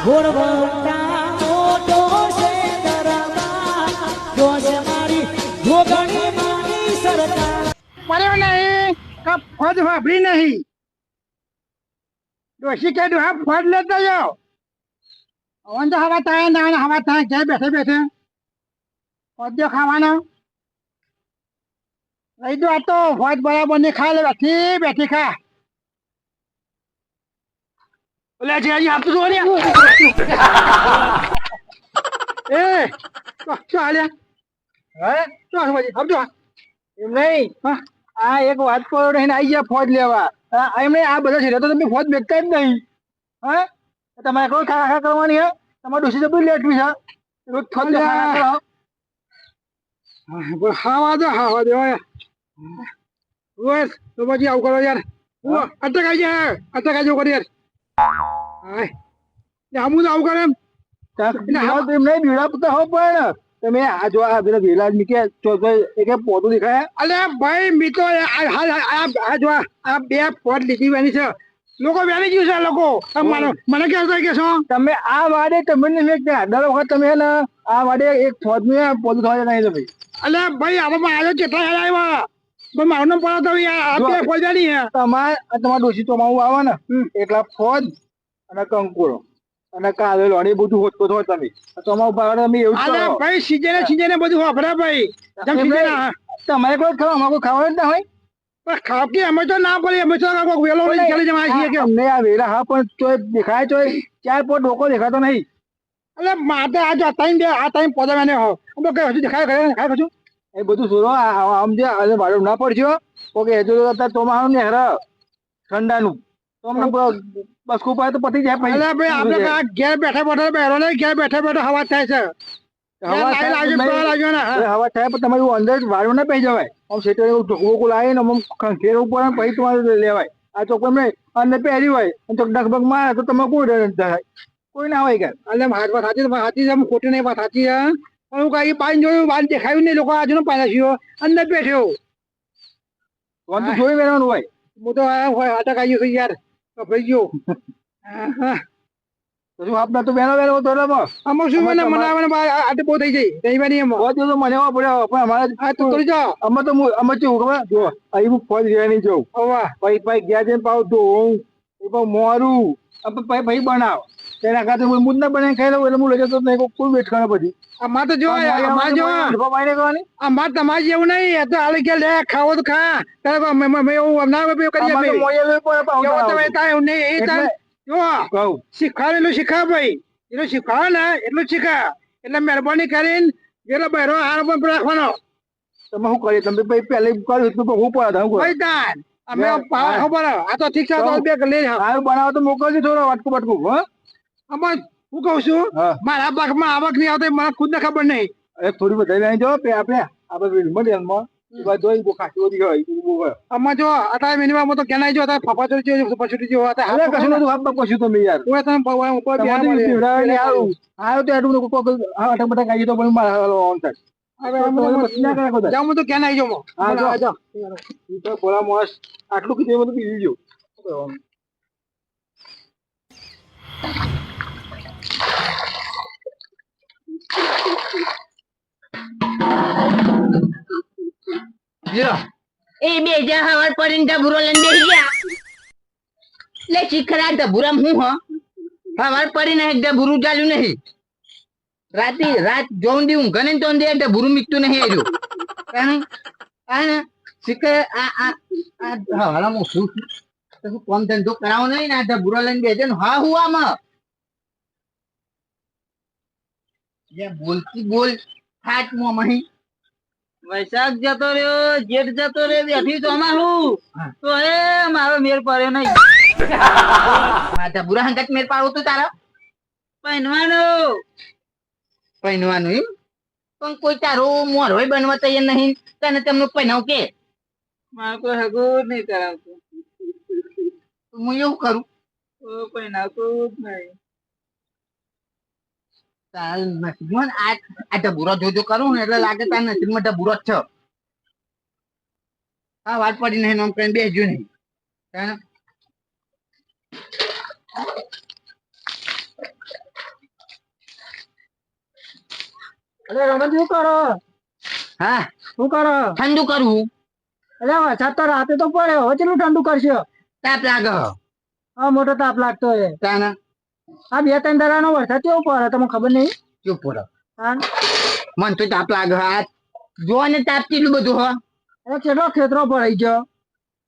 ઘોડવંટા મોટો છે દરબાર જોશ મારી જોગણી માની સરકાર પડ્યો નહીં કે ફોજ વાપરી નહીં ડોશી કે ડોહા ફોજ લેતો જાઓ અવન તો હવા થાય ના હવા થાય ક્યાં બેઠે બેઠે ફોજો ખાવાનો લઈ દો આ તો ફોજ બરાબર ની ખા લે બેઠી બેઠી ખા ઓલા જે અહીં આપતું તો ને એ શું હાલ્યા હે શું સમજી સમજો એમ નહીં હા આ એક વાત કરો રહીને આવી ગયા ફોજ લેવા એમને આ બધા છે તો તમે ફોજ બેકતા જ નહીં હા તમારે કોઈ ખાખા કરવાની હે તમારે ડોસી જબરી લેટવી છે રોજ ફોજ ખાવા કરો ખાવા દો બસ તો પછી આવું કરો યાર અટક આવી જાય અટક આવી કરી યાર હા હું તો આવું કરે એમ નહીં ભીડા હો પણ તમે આ જો આ પેલા વેલા નીકળે એક પોતું દેખાય અલે ભાઈ મી તો આ જો આ બે ફોટ લીધી બની છે લોકો બેની ગયું છે લોકો મને કહેતો કે શું તમે આ વાડે તમે મેં દર વખત તમે ને આ વાડે એક ફોટ નું પોતું થવા નહીં ભાઈ અલે ભાઈ આમાં આવ્યો કેટલા હેર આવ્યા પણ મારું નામ પડો તો આ બે ફોજ નહીં તમારા ડોસી તો મારું આવે ને એટલા ફોજ અને કંકુરો અને કાલે લોણી બધું હોતો થો તમે તમારું ભાડે તમે એવું અરે ભાઈ સીજને બધું વાપરા ભાઈ તમારે કોઈ ખાવ અમારે કોઈ ખાવાનું ના હોય પણ ખાવ કે અમે તો ના પડી અમે તો વેલો લઈ ચાલી જવા છીએ કે અમને આ વેલા હા પણ તોય દેખાય તોય ચાર પોટ ડોકો દેખાતો નહીં એટલે માટે આ જો આ ટાઈમ પોદા ને હો અમે કઈ હજુ દેખાય ખાય કશું એ બધું સુરો આમ જે અને ભાડું ના પડજો ઓકે હજુ તો મારું ને હર ઠંડાનું તો અમને બસ ખૂબ તો પતી જાય ભાઈ આપણે ઘેર બેઠા બેઠા બેરો ને ઘેર બેઠા બેઠા હવા થાય છે હવા થાય પણ તમારું અંદર વાળું ના પઈ જવાય આમ સેટર ઢોકળું લાવીને આમ ખંખેરવું પડે પછી તમારે લેવાય આ ચોક અંદર પહેરી હોય તો ડગબગ મારે તો તમે કોઈ ના હોય કે એટલે વાત સાચી છે ખોટી નહીં વાત સાચી છે પણ હું કઈ પાણી જોયું બહાર દેખાયું નહીં લોકો આજુ પાછા છીએ અંદર બેઠ્યો જોઈ મેળવાનું હોય હું તો અટક આવી ગયો યાર ભાઈ ગયો શું આપના તો બેનો બેનો તો અમુક શું મને આટલું બહુ થઈ જાય મને મને પડ્યો પણ અમારે આ તો કરી જાઓ અમે તો અમે શું ખબર જો અહીં હું ફોજ ગયા નહીં જવું પછી ગયા જઈને પાવ ધોવું એ પાવ મોરું ભાઈ બનાવ તેના ખાતે મુદ ના બનાવી ખાઈ લઉં એટલે હું લઈ જતો નહીં કોઈ વેટ કરે પછી આમાં તો જો આમાં તમારે જેવું નહીં એ તો હાલ કે લે ખાવો તો ખા એવું ના કરી શીખવાડેલું શીખા ભાઈ એનું શીખવાડે ને એટલું શીખા એટલે મહેરબાની કરીને જેટલો બહેરો હાર પણ રાખવાનો તમે શું કરીએ તમે ભાઈ પહેલા કર્યું એટલું હું પડે અમે ખબર આ તો ઠીક છે બે લઈ હારું બનાવો તો મોકલજો થોડો વાટકું વાટકું હા આમાં હું કઉ છું મારા પાકમાં આવક નહીં આવતી મને ખુદ ને ખબર નહીં થોડી વધારે જો આપણે આમાં જો અત્યારે મિનિમમ તો કેનાય જો અત્યારે ફફા ચોરી પછુટી જો હવે કશું નથી આપવા પછું તમે યાર હું તમે ઉપર આવ્યો તો એટલું અટક બટક આવી તો પણ મારા ઓન થાય જાઉં તો ક્યાં આવી જાઉં બોલા મોસ આટલું કીધું બધું પીવી ગયું એ બે હજાર હવાર પડીને ઢબુરો લઈને બેસી ગયા લે શીખરા ઢબુરામ હું હવાર પડીને ઢબુરું ચાલ્યું નહીં રાત જોઉં દી ઊંઘ ને તો ઢબુરું મીકતું નહીં આવ્યું શીખર હવાળામાં શું કોમ ધંધો કરાવો નહીં ને આ ઢબુરો લઈને બેસે ને હા હું આમાં બોલતી બોલ થાટ મોં વૈશાખ જતો રહ્યો જેઠ જતો રહ્યો બેઠી તો અમારું તો એ મારો મેર પડ્યો નહીં બુરા હંગાત મેર પાડવું તું તારા પહેનવાનું એમ પણ કોઈ તારો મોરવાઈ બનવા તૈયાર નહીં તને તેમનું પહેનાવ કે મારે કોઈ હગું નહીં કરાવતું હું એવું કરું પહેનાવતું જ નહીં આ ઢબુરો જોજો કરું ને એટલે લાગે તાર નસીબમાં ઢબુરો જ છે હા વાત પડી નહીં આમ કઈ બેસજો નહીં અરે રમત શું કરો? હા શું કરો? ઠંડુ કરવું. અરે વરસાદ તો રાતે તો પડે, હવે કેટલું ઠંડુ કરશે? તાપ લાગે હ. હા મોટો તાપ લાગતો છે. તાના આ 2-3 દાડાનો વરસાદ કેવો પડે તમને ખબર નહીં? ચૂપ પડો. હા મન તો તાપ લાગે આ જો ને તાપ કેટલું બધું હ. અરે કેટલો ખેતરો ભરાઈ ગયો.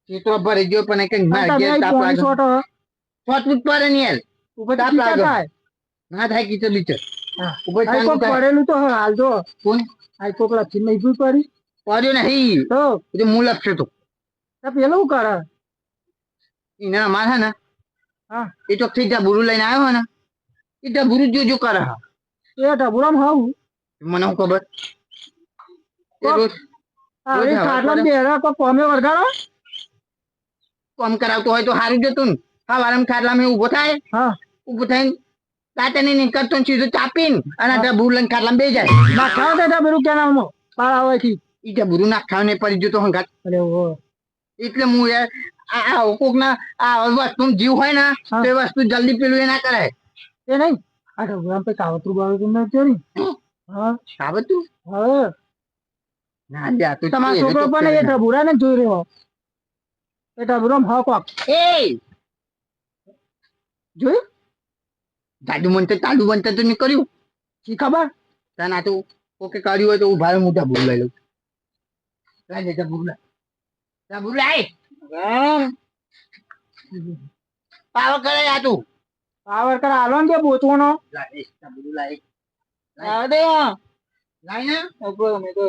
ચિત્રો ભરી ગયો પણ કઈ અને માર તમે ઘેર અહીં તાપ પોણી લાગે. છોટો છોટવું જ પડે ને યાર. ઉપર તાપ કીચડ લાગે થાય. ના થાય કીચડ બીચડ. હા ઉપર આ ઠંડુ કોક થાય. પડેલું તો હાલ જો કોણ આ કોક લખી નહીં જોઈ પડી પડ્યો નહીં તો એ તો હું લખશે તો પેલું શું કરે? એને અમાર હે ને હા એ તો થઈ જા બુરું લઈને આવ્યો હે ને એ તો બુરું જો કરે હા. એ ઢબુરામ હાવ મને હું ખબર એ રોજ રોજ આ હવા ખાટલામાં પડે. બેરા કોઈ કોમે વળગાડો. કામ કરાવતો હોય તો સારું જતું ને. હા વારમ ખાટલામાં ઉભો થાય હા ઉભો થઈને તાતે નહીં નીકળતો ને સીધું ચાપીને અને હા. આ બુર લઈને ખાટલામાં બે જાય. ના ખાવ તે ઢબુરું કેનાલમાં પાર આવવાથી. એ તો બુરું નાખાવ ને પડી જતો હંગાત. અરે ઓ એટલે હું યાર આ કોક ના આ વસ્તુ જીવ હોય ને હા. તો એ વસ્તુ જલ્દી પેલું એ ના કરાય. એ નહીં આ ઢબુરામ પે કાવતરું બાવતરું નથી ને. હા સાબત તું હા ના જા તું તમારો એ છોકરો તો પણ એ ઢબુરાને જ જોઈ રહ્યો. એ ઢબુરામ હા કોક એ જોયું જાડુ બનતે ચાલુ બનતે તો નહીં કર્યું. શી ખબર? તને આ તો ઓકે કર્યું હોય તો ઉભા રહો, મોટા બુર લઈ લઉં. લાય જા બુર લાય. જા બુર લાય. પાવર કરે જા તું. પાવર કર આલો ને જે બોચવાનો. લાય જા બુર લાય. લાવ દે લાય ને ઉપરો મે તો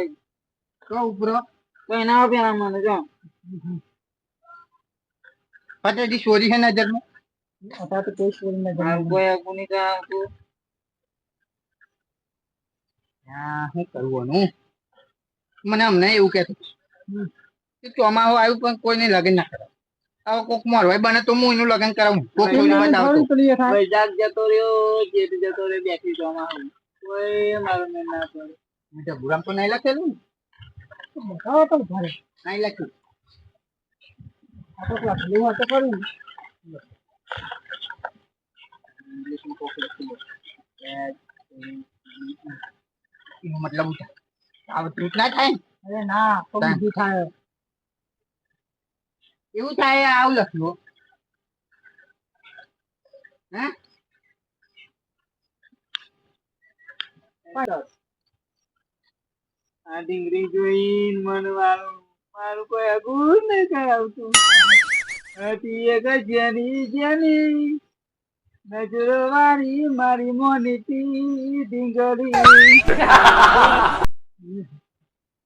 તો ઉપરો કઈ ના પેલા મને જો પટેટી ચોરી છે નજરમાં. आता तो कोई स्टोरी में जाना कोई अगुनी का तो હા શું કરવાનું મને અમને એવું કહેતું કે ચોમાસું આવ્યું પણ કોઈને લગ્ન ના કરાવ. હવે કોક મોરવાઈ બને તો હું એનું લગ્ન કરાવું. કોક કોઈને બતાવતો વૈજાગ જતો રહ્યો જેઠ જતો રહ્યો બેઠી ચોમાસું કોઈ મારું મેં ના પડે મોટા બુરામ તો નહીં લખેલું ને બતાવો તો ભાઈ નહીં લખ્યું. આ તો લખેલું હોય તો કરું ઇંગ્લિશમાં કોક લખેલું એનો મતલબ આવું ટ્રીટ ના થાય ને. અરે ના તો બીજું થાય એવું થાય આવું લખ્યું હે આ ડીંગરી જોઈને મન મારું મારું કોઈ અગું નહીં કરાવતું હતી એક જેની જેની નજરો વાળી મારી મોનીતી ડીંગરી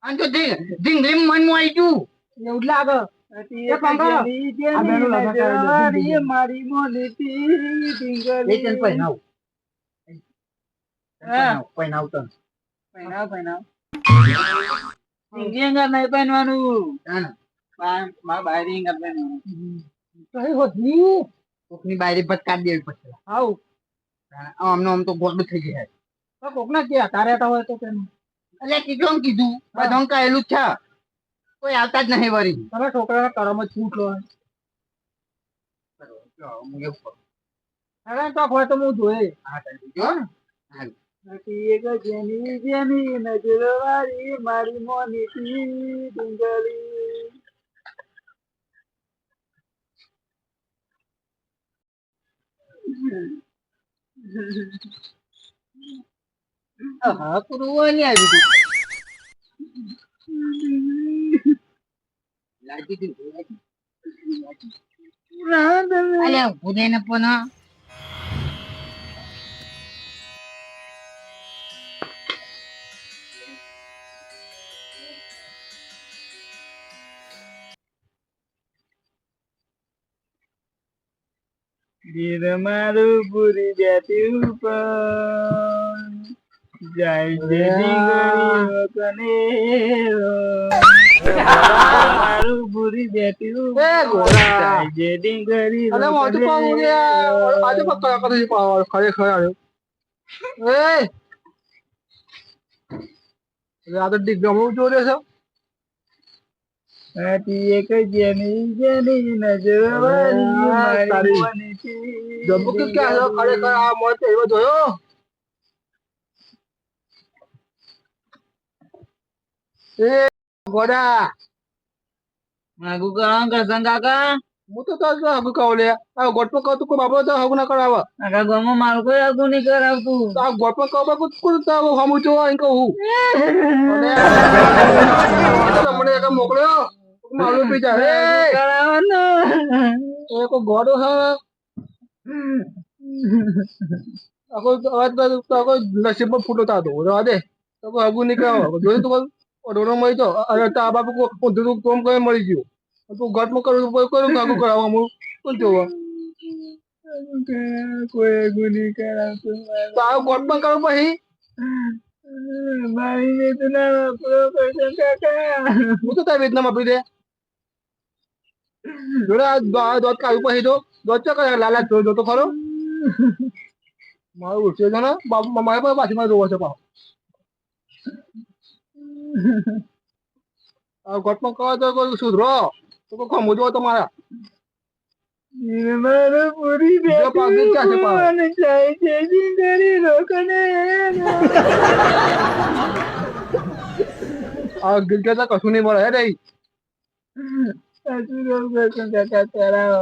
અને તો ઢીંગલી મન માં આવી ગયું. એવું જ લાગે હતી એક જેની જેની નજરો વાળી મારી મોનીતી એ તને ડીંગરી પહેરાવ હા. પહેરાવ તને પહેરાવ પહેરાવ ડીંગરી અંગર નહીં પહેરવાનું મારા બાયરી અંગર પહેરવાનું કઈ હોતી કોકની બાયરી પર કાઢી દેવી પડશે. આવ આમનો આમ તો ગોડું થઈ જાય. કોકના કે તારેટા હોય તો કેમ એટલે કીધું કીધું બધું કહેલું જ છે. કોઈ આવતા જ નહીં વરી. તમે છોકરાના કરમ જ છૂટ લો હું એવું કરું. હવે તો હોય તો હું જોઈ હા તને કીધું હો. હારું. હતી એક જેની જેની નજરો વાળી મારી મોનીતી ડીંગરી હા પૂરું હોય ને આવ્યું હતું. લાગી દીધું, લાગી દીધું. અલ્યા ઊભું થઈને પણ દિલ મારું પૂરી બેઠી ઉપર જાય છે ડીંગરી કને મારું પૂરી બેઠી ઉપર જાય છે ડીંગરી ખરેખર આવ્યો. આ તો ડિગ્રામો જોડે છે. હતી એક જેની જેની નજર વાળી મારી મોનીતી જમ્મુ કે આવ્યો ખરેખર આ મોત એવો જોયો. એ ગોડા આગુ કરો કરશન કાકા હું તો તાર હગું કહું લે આ ગોટમાં કહું તો કોઈ બાબો તો હગું ના કરાવ આખા ગામમાં મારું કોઈ આગુ નહીં કરાવતું તો આ ગોટમાં કહું બાબુ કોણ તો હમું જો અહીં કહું મને એક મોકલ્યો મારું પી જાય કરાવવાનું એ કોઈ ગોડો છે આખો નસીબમાં ફૂટો થતો રવા દે તો કોઈ હગું નહીં કરાવ જોયું તું ડોરો મળી તો અરે આ બાપુ ઊંધું કોમ કઈ મળી ગયું તું ગટમાં કરું કરું હગું કરાવવા હું કોણ જોવા કોઈ આગુ નહીં કરાવતું તો આ ગોટમાં કરું પછી મારી વેદના વાપરો કરશન કાકા હું તો તારી વેદનામાં આપી દે જોડે આ દોત કાઢ્યું પછી તો દોત ચો કરે લાલા જોતો ખરો મારું ઉઠશે છે ને મારે પાસે પાછી મારે જોવો છે પાછો આ ગોટમાં કહો તો કોઈ સુધરો તો કોઈ ખમું જો તમારા મારો પૂરી બીજો પાક બી ક્યાં છે પાછો? અને જાય છે જિંદગી રોકને આ ગિલકે તો કશું નહીં મળે હે નહીં સાચું રોગ કરશન કાકા કરાવો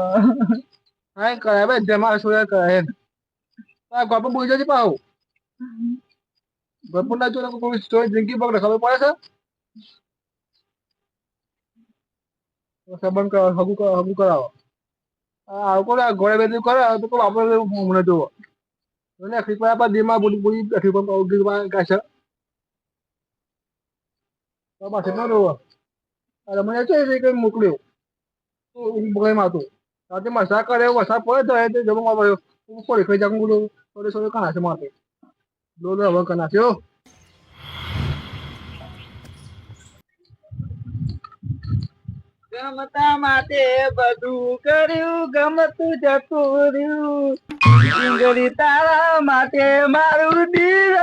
હા કરાય ભાઈ જે મારે શું કરે આ ગોપમાં બોલી જશે પાછું ગોપમાં ના જોડે કોઈ સ્ટોરી જિંદગી પકડે ખબર પડે છે સંબંધ કરો હગું કરાવો આવું કોને ઘોડે બેઠું કરે તો કોઈ આપણે મને જોવો અને આખી પર આપણા દિમાગ બોલી બોલી બેઠી પર ગાશે તો પાછી ન જોવો અરે મને છે કે મોકલ્યો તો બગાઈમાં હતું રાતે મસા કરે વરસાદ પડે તો જમવા પડ્યો ઉપર ખાઈ જાઉં બોલો થોડે થોડે કના છે મારે ડોલો હવે કના છે ગમતા માટે બધું કર્યું ગમતું જતું રહ્યું જિંદગી તારા માટે મારું દિલ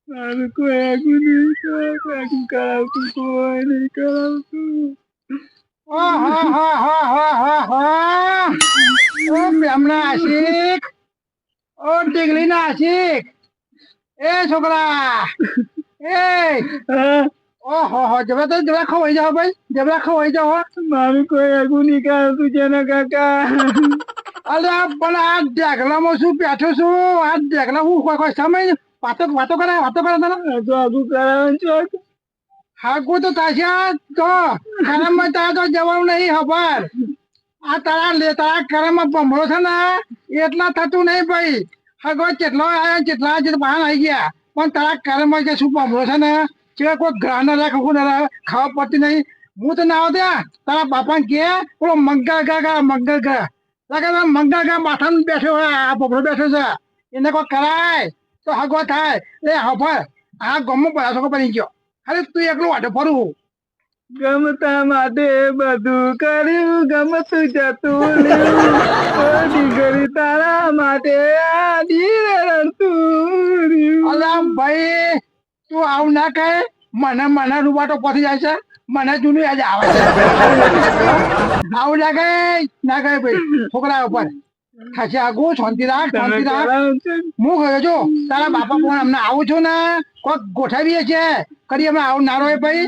મારું કોઈ આગુ નહીં આગુ કરાવતું કોઈ નહીં કરાવતું ઓ પ્રેમના આશિક ઓ ટીગલીના આશિક એ છોકરા એ ઓહો જબરા ખવાઈ જાઓ ભાઈ જબરા ખવાઈ જાઓ મારું કોઈ આગુ નહીં કરાવતું છે ને કાકા અરે પણ આ ઢેકલામાં શું બેઠો છું આ ઢેકલા હું કોઈ સમય વાતો કરે તને આગુ કરાવવાનું છો હાગુ તો તાશા તો કરમમાં તારા તો જવાનું નહીં ખબર આ તારા કરમમાં ભમરો છે ને એટલા થતું નહીં ભાઈ હગો કેટલો આવ્યો જેટલા બહાર આવી ગયા પણ તારા કરમમાં કે શું ભમરો છે ને કે કોઈ ગ્રહ ના રાખે ખાવા પડતી નહીં હું તો ના આવો તારા બાપા કે પેલો મંગળ ગા મંગળ ગા માથામાં બેઠો આ ભમરો બેઠો છે એને કોઈ કરાય તો હગો થાય એ ખબર આ ગમો બધા છોકરો બની ગયો અરે તું એકલું વાટો ફરું ગમતા માટે બધું કર્યું ગમતું જતું દીકરી તારા માટે આ દિલ રડતું રહ્યું. અલા ભાઈ તું આવું ના કહે મને રૂવાટો પતી જાય છે મને જૂનું યાદ આવે છે આવું ના કહે ભાઈ છોકરા ઉપર ખાસી આગુ શાંતિ રાખ હું ગયો છો તારા બાપા પણ અમને આવું છું ને કોઈક ગોઠવીએ છે કરી અમે આવું ના રહે ભાઈ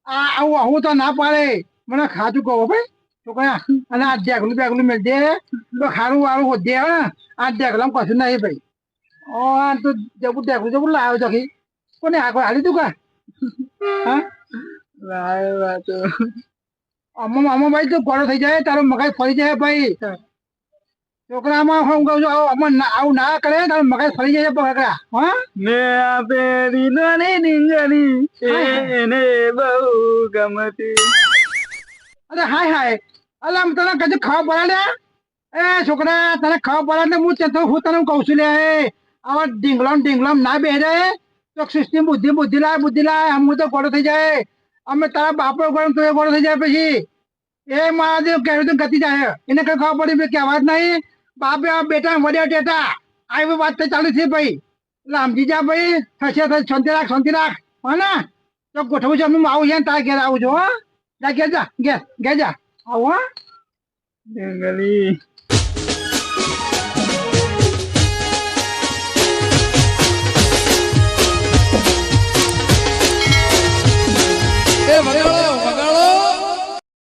આવું તો ના પાડે મને ખાતું કહો ભાઈ છોકરા અને આ ઢેકલું મેળજે તો ખારું વાળું હોદે આવે ને આ ઢેકલામ કશું નહીં ભાઈ આ તો ઢેકલું લાવ્યો છો કોને આગળ હાલી તું કા હા આમાં ભાઈ તો ગોળો થઈ જાય તારો મગજ ફરી જાય ભાઈ છોકરામાં હું કહું છું આવું ના કરે તારો મગજ ફરી જાય પકડા હા ને આ પેરીનો ને ડીંગરી એને બહુ ગમતી. અરે હાય અલે આમ તને કદી ખાવા પડાડે એ છોકરા તને ખાવા પડાડે હું તને કહું છું લે આવા ઢીંગલામ ના બેહે તો સિસ્ટમ બુદ્ધિ લાય હું તો ગોળો થઈ જાય અમે તારા બાપો ગોળો તો ગોળો થઈ જાય પછી એ મારા જે કહેવું તો ગતિ જાય એને કઈ ખબર પડી કહેવા જ નહીં બાપે આ બેટા વડ્યા ટેટા આવી વાત તો ચાલુ છે ભાઈ એટલે સમજી જા ભાઈ થશે શાંતિ રાખ હા ને તો ગોઠવું છે હું આવું છે ને તારા ઘેર આવું છું હા જા ઘેર જા ઘેર ઘેર જા આવો હા. જંગલી